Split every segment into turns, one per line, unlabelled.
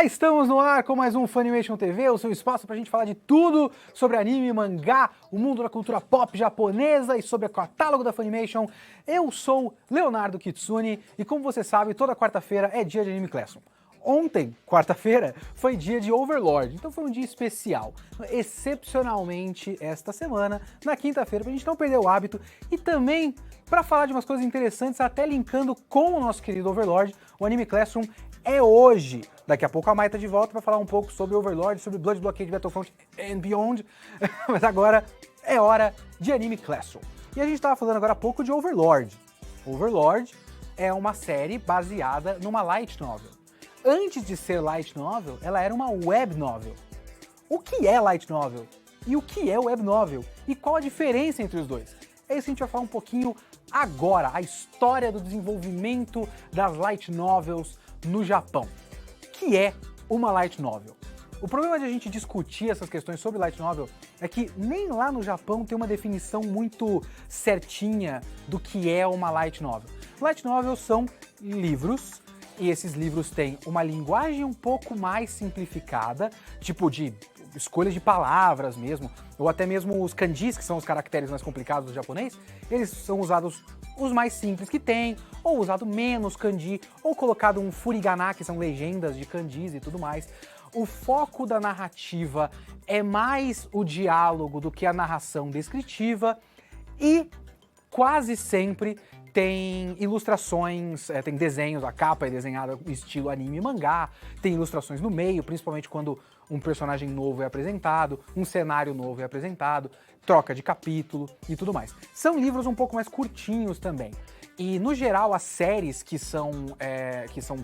Estamos no ar com mais um Funimation TV, o seu espaço pra gente falar de tudo sobre anime, mangá, o mundo da cultura pop japonesa e sobre o catálogo da Funimation. Eu sou Leonardo Kitsune e, como você sabe, toda quarta-feira é dia de Anime Classroom. Ontem, quarta-feira, foi dia de Overlord, então foi um dia especial. Excepcionalmente, esta semana, na quinta-feira, pra gente não perder o hábito e também para falar de umas coisas interessantes, até linkando com o nosso querido Overlord, o Anime Classroom é hoje. Daqui a pouco a Mai tá de volta para falar um pouco sobre Overlord, sobre Blood Blockade, Battlefront and Beyond, mas agora é hora de Anime Classroom. E a gente tava falando agora há pouco de Overlord. Overlord é uma série baseada numa light novel. Antes de ser light novel, ela era uma web novel. O que é light novel? E o que é web novel? E qual a diferença entre os dois? É isso que a gente vai falar um pouquinho agora, a história do desenvolvimento das light novels no Japão. O que é uma light novel? O problema de a gente discutir essas questões sobre light novel é que nem lá no Japão tem uma definição muito certinha do que é uma light novel. Light novels são livros, e esses livros têm uma linguagem um pouco mais simplificada, tipo de escolhas de palavras mesmo, ou até mesmo os kanjis, que são os caracteres mais complicados do japonês, eles são usados os mais simples que tem, ou usado menos kanji, ou colocado um furigana, que são legendas de kanjis e tudo mais. O foco da narrativa é mais o diálogo do que a narração descritiva, e quase sempre tem ilustrações, tem desenhos, a capa é desenhada estilo anime e mangá, tem ilustrações no meio, principalmente quando um personagem novo é apresentado, um cenário novo é apresentado, troca de capítulo e tudo mais. São livros um pouco mais curtinhos também. E, no geral, as séries que são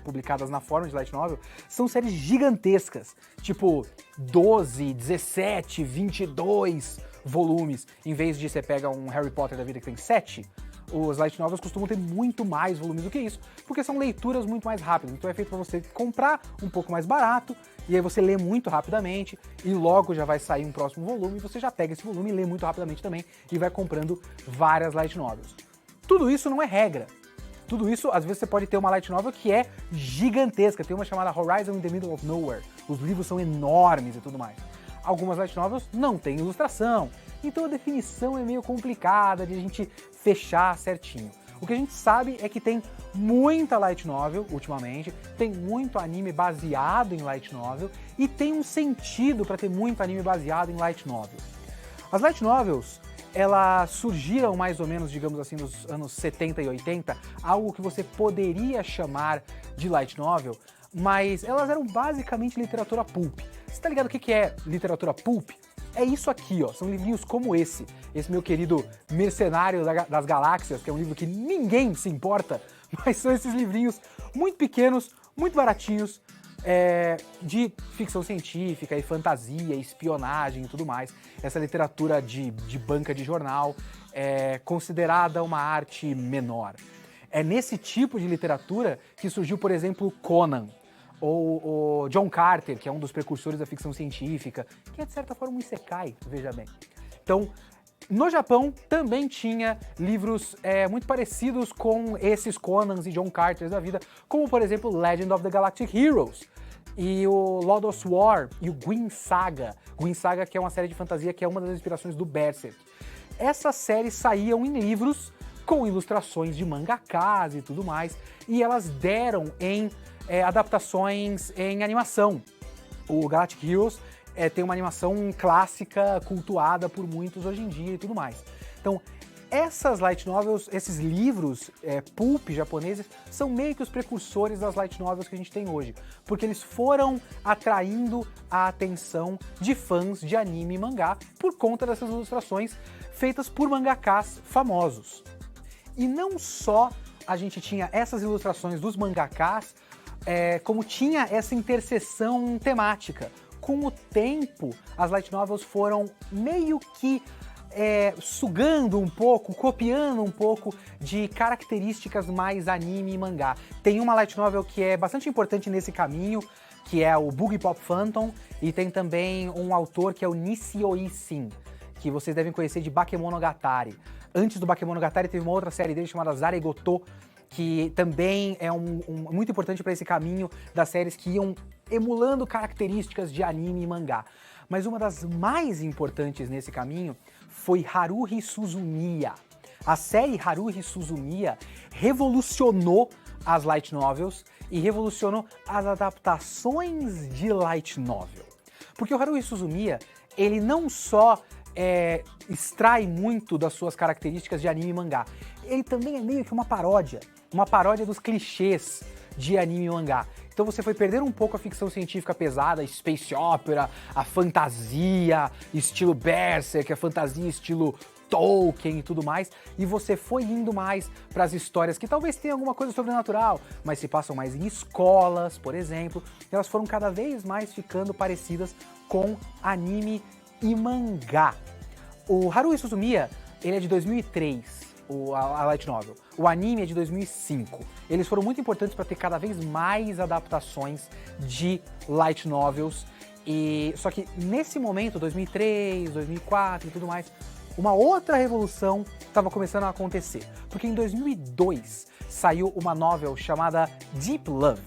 publicadas na forma de light novel são séries gigantescas, tipo 12, 17, 22 volumes. Em vez de você pega um Harry Potter da vida que tem 7, os light novels costumam ter muito mais volumes do que isso, porque são leituras muito mais rápidas. Então é feito para você comprar um pouco mais barato, e aí você lê muito rapidamente, e logo já vai sair um próximo volume, e você já pega esse volume e lê muito rapidamente também, e vai comprando várias light novels. Tudo isso não é regra. Tudo isso, às vezes você pode ter uma light novel que é gigantesca. Tem uma chamada Horizon in the Middle of Nowhere. Os livros são enormes e tudo mais. Algumas light novels não têm ilustração. Então a definição é meio complicada de a gente fechar certinho. O que a gente sabe é que tem muita light novel ultimamente, tem muito anime baseado em light novel e tem um sentido para ter muito anime baseado em light novel. As light novels, elas surgiram mais ou menos, digamos assim, nos anos 70 e 80, algo que você poderia chamar de light novel, mas elas eram basicamente literatura pulp. Você tá ligado o que é literatura pulp? É isso aqui, ó, são livrinhos como esse meu querido Mercenário das Galáxias, que é um livro que ninguém se importa, mas são esses livrinhos muito pequenos, muito baratinhos, de ficção científica e fantasia, espionagem e tudo mais. Essa literatura de banca de jornal é considerada uma arte menor. É nesse tipo de literatura que surgiu, por exemplo, Conan, ou o John Carter, que é um dos precursores da ficção científica, que é de certa forma um isekai, veja bem. Então, no Japão também tinha livros muito parecidos com esses Conans e John Carters da vida, como por exemplo Legend of the Galactic Heroes, e o Lodoss War, e o Gwyn Saga. Gwyn Saga, que é uma série de fantasia que é uma das inspirações do Berserk. Essas séries saíam em livros com ilustrações de mangakas e tudo mais, e elas deram em adaptações em animação. O Galactic Heroes tem uma animação clássica, cultuada por muitos hoje em dia e tudo mais. Então, essas light novels, esses livros pulp japoneses, são meio que os precursores das light novels que a gente tem hoje, porque eles foram atraindo a atenção de fãs de anime e mangá por conta dessas ilustrações feitas por mangakas famosos. E não só a gente tinha essas ilustrações dos mangakas, como tinha essa interseção temática. Com o tempo, as light novels foram meio que sugando um pouco, copiando um pouco de características mais anime e mangá. Tem uma light novel que é bastante importante nesse caminho, que é o Boogie Pop Phantom, e tem também um autor que é o Nishio Isin, que vocês devem conhecer de Bakemonogatari. Antes do Bakemonogatari teve uma outra série dele chamada Zaregoto, que também é muito importante para esse caminho das séries que iam emulando características de anime e mangá. Mas uma das mais importantes nesse caminho foi Haruhi Suzumiya. A série Haruhi Suzumiya revolucionou as light novels e revolucionou as adaptações de light novel. Porque o Haruhi Suzumiya, ele não só extrai muito das suas características de anime e mangá, ele também é meio que uma paródia dos clichês de anime e mangá. Então você foi perder um pouco a ficção científica pesada, space opera, a fantasia estilo Berserk, a fantasia estilo Tolkien e tudo mais, e você foi indo mais para as histórias que talvez tenham alguma coisa sobrenatural, mas se passam mais em escolas, por exemplo, e elas foram cada vez mais ficando parecidas com anime e mangá. O Haruhi Suzumiya, ele é de 2003, a light novel. O anime é de 2005. Eles foram muito importantes para ter cada vez mais adaptações de light novels, só que nesse momento, 2003, 2004 e tudo mais, uma outra revolução estava começando a acontecer, porque em 2002 saiu uma novel chamada Deep Love.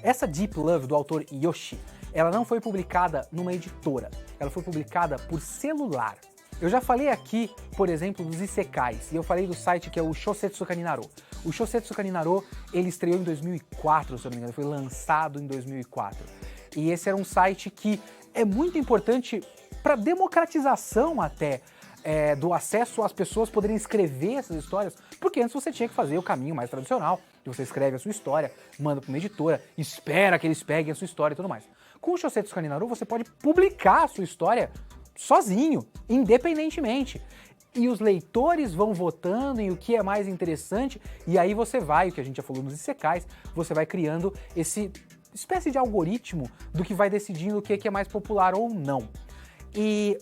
Essa Deep Love, do autor Yoshi, ela não foi publicada numa editora, ela foi publicada por celular. Eu já falei aqui, por exemplo, dos isekais, e eu falei do site que é o Shosetsu Kaninaro. O Shosetsu Kaninaro, ele estreou em 2004, se eu não me engano, foi lançado em 2004. E esse era um site que é muito importante para democratização até, do acesso às pessoas poderem escrever essas histórias, porque antes você tinha que fazer o caminho mais tradicional, que você escreve a sua história, manda para uma editora, espera que eles peguem a sua história e tudo mais. Com o Shosetsu Kaninaro você pode publicar a sua história sozinho, independentemente. E os leitores vão votando em o que é mais interessante, e aí você vai, o que a gente já falou nos isekais, você vai criando esse espécie de algoritmo do que vai decidindo o que é mais popular ou não. E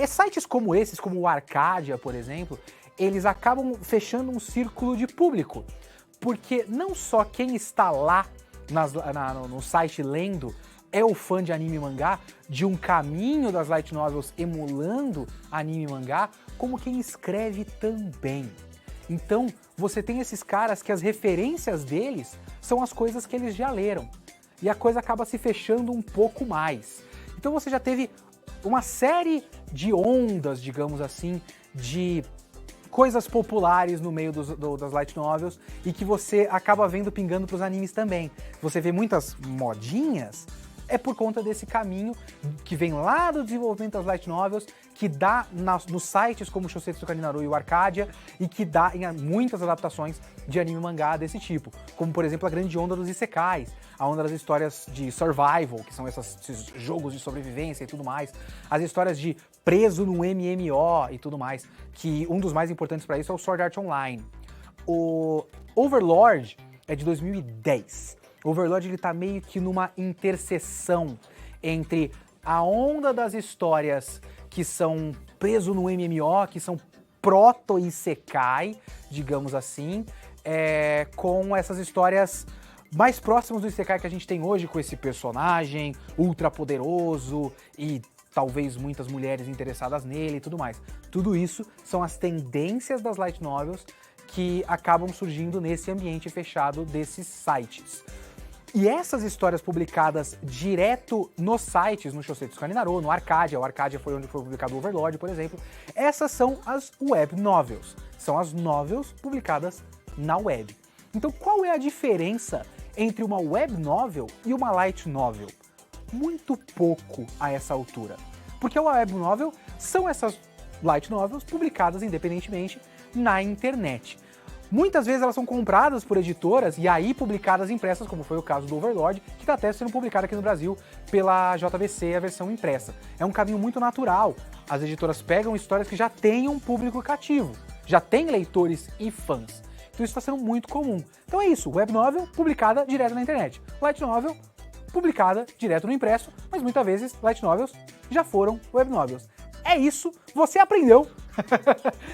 sites como esses, como o Arcadia, por exemplo, eles acabam fechando um círculo de público, porque não só quem está lá no site lendo é o fã de anime e mangá, de um caminho das light novels emulando anime e mangá, como quem escreve também. Então, você tem esses caras que as referências deles são as coisas que eles já leram, e a coisa acaba se fechando um pouco mais. Então você já teve uma série de ondas, digamos assim, de coisas populares no meio das light novels e que você acaba vendo pingando pros animes também. Você vê muitas modinhas, é por conta desse caminho que vem lá do desenvolvimento das light novels, que dá nos sites como o Shosetsu Kaninaro e o Arcadia, e que dá em muitas adaptações de anime e mangá desse tipo, como por exemplo a grande onda dos isekais, a onda das histórias de survival, que são esses jogos de sobrevivência e tudo mais, as histórias de preso no MMO e tudo mais, que um dos mais importantes para isso é o Sword Art Online. O Overlord é de 2010. O Overlord ele tá meio que numa interseção entre a onda das histórias que são preso no MMO, que são proto-isekai, digamos assim, com essas histórias mais próximas do isekai que a gente tem hoje, com esse personagem ultra poderoso e talvez muitas mulheres interessadas nele e tudo mais. Tudo isso são as tendências das light novels que acabam surgindo nesse ambiente fechado desses sites. E essas histórias publicadas direto nos sites, no Shosetsu Kaninaro, no Arcadia, o Arcadia foi onde foi publicado o Overlord, por exemplo, essas são as web novels, são as novels publicadas na web. Então qual é a diferença entre uma web novel e uma light novel? Muito pouco a essa altura, porque uma web novel são essas light novels publicadas independentemente na internet. Muitas vezes elas são compradas por editoras e aí publicadas impressas, como foi o caso do Overlord, que está até sendo publicado aqui no Brasil pela JBC, a versão impressa. É um caminho muito natural. As editoras pegam histórias que já têm um público cativo, já tem leitores e fãs. Então isso está sendo muito comum. Então é isso, web novel publicada direto na internet. Light novel publicada direto no impresso, mas muitas vezes light novels já foram web novels. É isso, você aprendeu!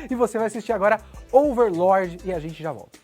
E você vai assistir agora Overlord e a gente já volta.